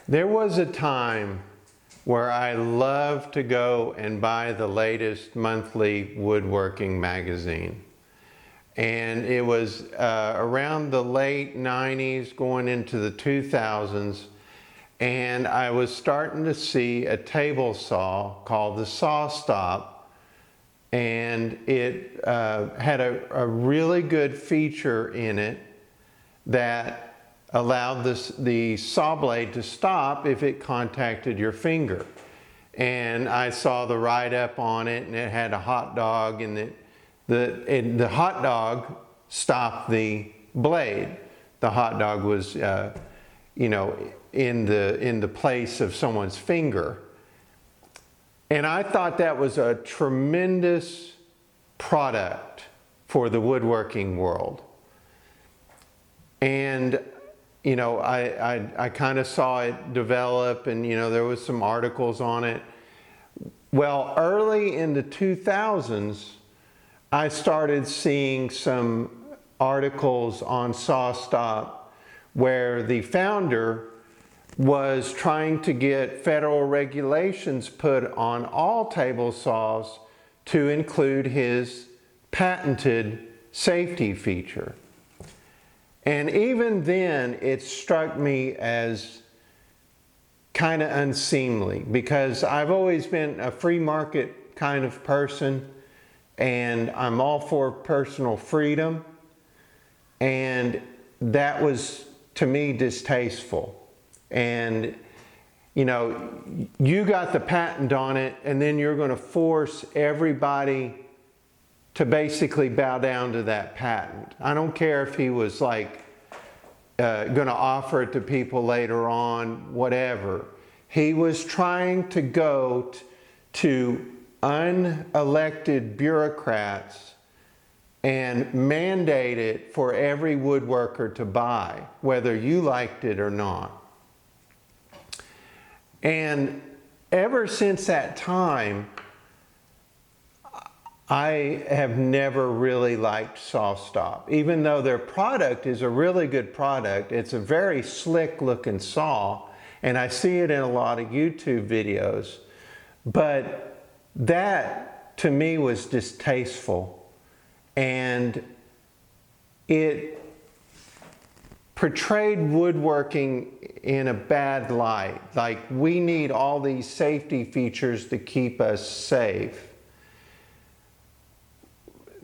There was a time where I loved to go and buy the latest monthly woodworking magazine. And it was around the late 90s going into the 2000s, and I was starting to see a table saw called the SawStop, and it had a really good feature in it that allowed the saw blade to stop if it contacted your finger. And I saw the write-up on it, and it had a hot dog, and the hot dog stopped the blade. The hot dog was, you know, in the place of someone's finger. And I thought that was a tremendous product for the woodworking world. And you know, I kind of saw it develop, and you know, there was some articles on it. Well, early in the 2000s, I started seeing some articles on SawStop where the founder was trying to get federal regulations put on all table saws to include his patented safety feature. And even then, it struck me as kind of unseemly, because I've always been a free market kind of person, and I'm all for personal freedom, and that was, to me, distasteful. And you know, you got the patent on it, and then you're going to force everybody to basically bow down to that patent. I don't care if he was like going to offer it to people later on, whatever. He was trying to go to unelected bureaucrats and mandate it for every woodworker to buy, whether you liked it or not. And ever since that time, I have never really liked SawStop. Even though their product is a really good product, it's a very slick looking saw, and I see it in a lot of YouTube videos. But that, to me, was distasteful, and it portrayed woodworking in a bad light. Like, we need all these safety features to keep us safe.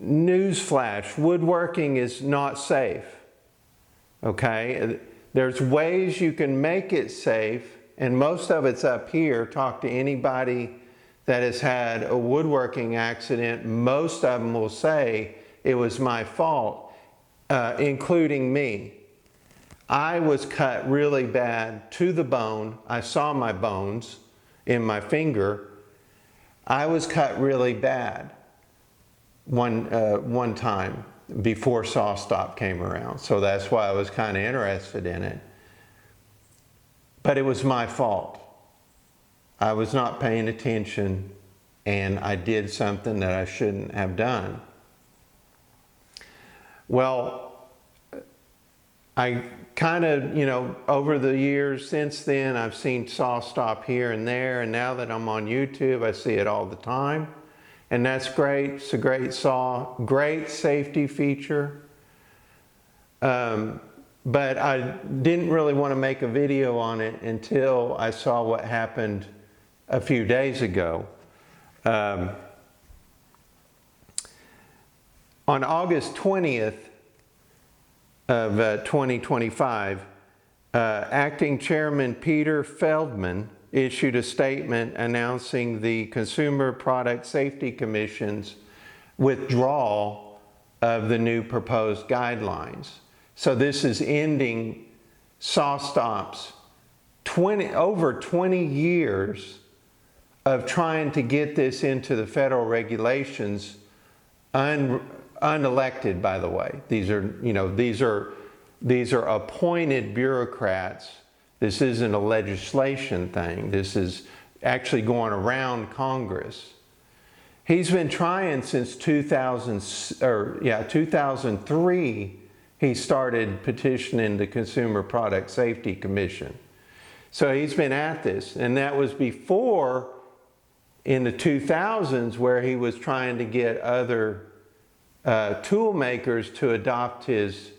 Newsflash, woodworking is not safe, okay? There's ways you can make it safe, and most of it's up here. Talk to anybody that has had a woodworking accident. Most of them will say it was my fault, including me. I was cut really bad to the bone. I saw my bones in my finger. I was cut really bad one time before SawStop came around. So that's why I was kind of interested in it. But it was my fault. I was not paying attention, and I did something that I shouldn't have done. Well, I kind of, you know, over the years since then, I've seen SawStop here and there, and now that I'm on YouTube, I see it all the time. And that's great. It's a great saw, great safety feature. But I didn't really want to make a video on it until I saw what happened a few days ago. On August 20th of 2025, Acting Chairman Peter Feldman issued a statement announcing the Consumer Product Safety Commission's withdrawal of the new proposed guidelines. So this is ending SawStop's over 20 years of trying to get this into the federal regulations, unelected, by the way. These are, you know, these are appointed bureaucrats. This isn't a legislation thing. This is actually going around Congress. He's been trying since 2003. He started petitioning the Consumer Product Safety Commission. So he's been at this, and that was before in the 2000s where he was trying to get other tool makers to adopt his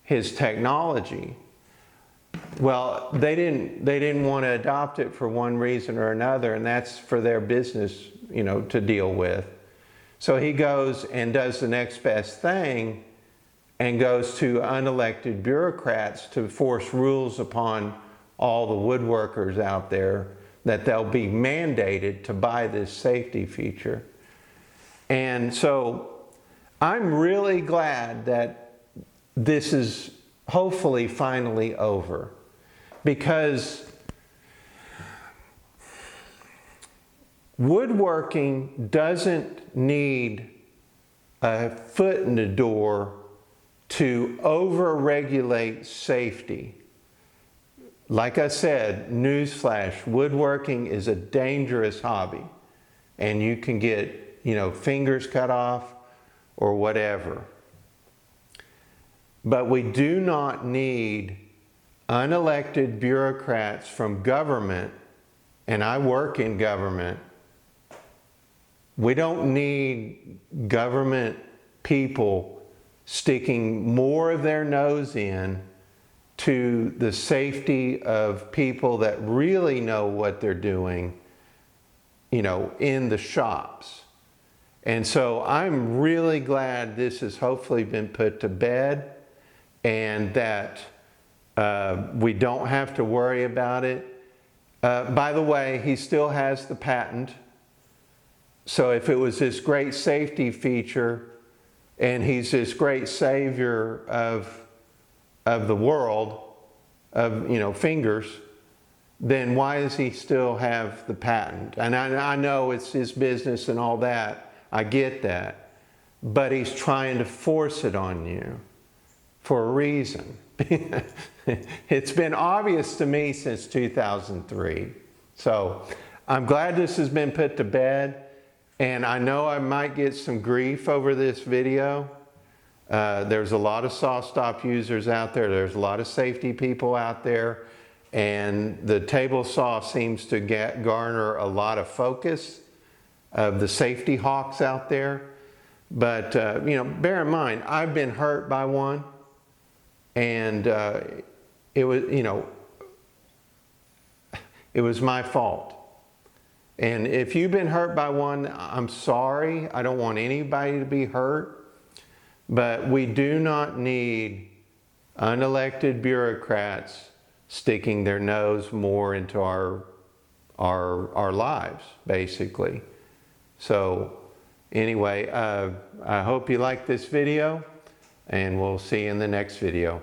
technology. Well, they didn't want to adopt it for one reason or another, and that's for their business, you know, to deal with. So he goes and does the next best thing and goes to unelected bureaucrats to force rules upon all the woodworkers out there that they'll be mandated to buy this safety feature. And so I'm really glad that this is hopefully finally over, because woodworking doesn't need a foot in the door to over-regulate safety. Like I said, newsflash, woodworking is a dangerous hobby, and you can get, you know, fingers cut off or whatever. But we do not need unelected bureaucrats from government, and I work in government. We don't need government people sticking more of their nose in to the safety of people that really know what they're doing, you know, in the shops. And so I'm really glad this has hopefully been put to bed, and that we don't have to worry about it. By the way, he still has the patent. So if it was this great safety feature, and he's this great savior of the world, of, you know, fingers, then why does he still have the patent? And I know it's his business and all that, I get that, but he's trying to force it on you for a reason. It's been obvious to me since 2003. So I'm glad this has been put to bed. And I know I might get some grief over this video. There's a lot of SawStop users out there. There's a lot of safety people out there. And the table saw seems to garner a lot of focus of the safety hawks out there. But, you know, bear in mind, I've been hurt by one. And it was, you know, it was my fault. And if you've been hurt by one, I'm sorry. I don't want anybody to be hurt. But we do not need unelected bureaucrats sticking their nose more into our lives, basically. So anyway, I hope you like this video, and we'll see you in the next video.